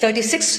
36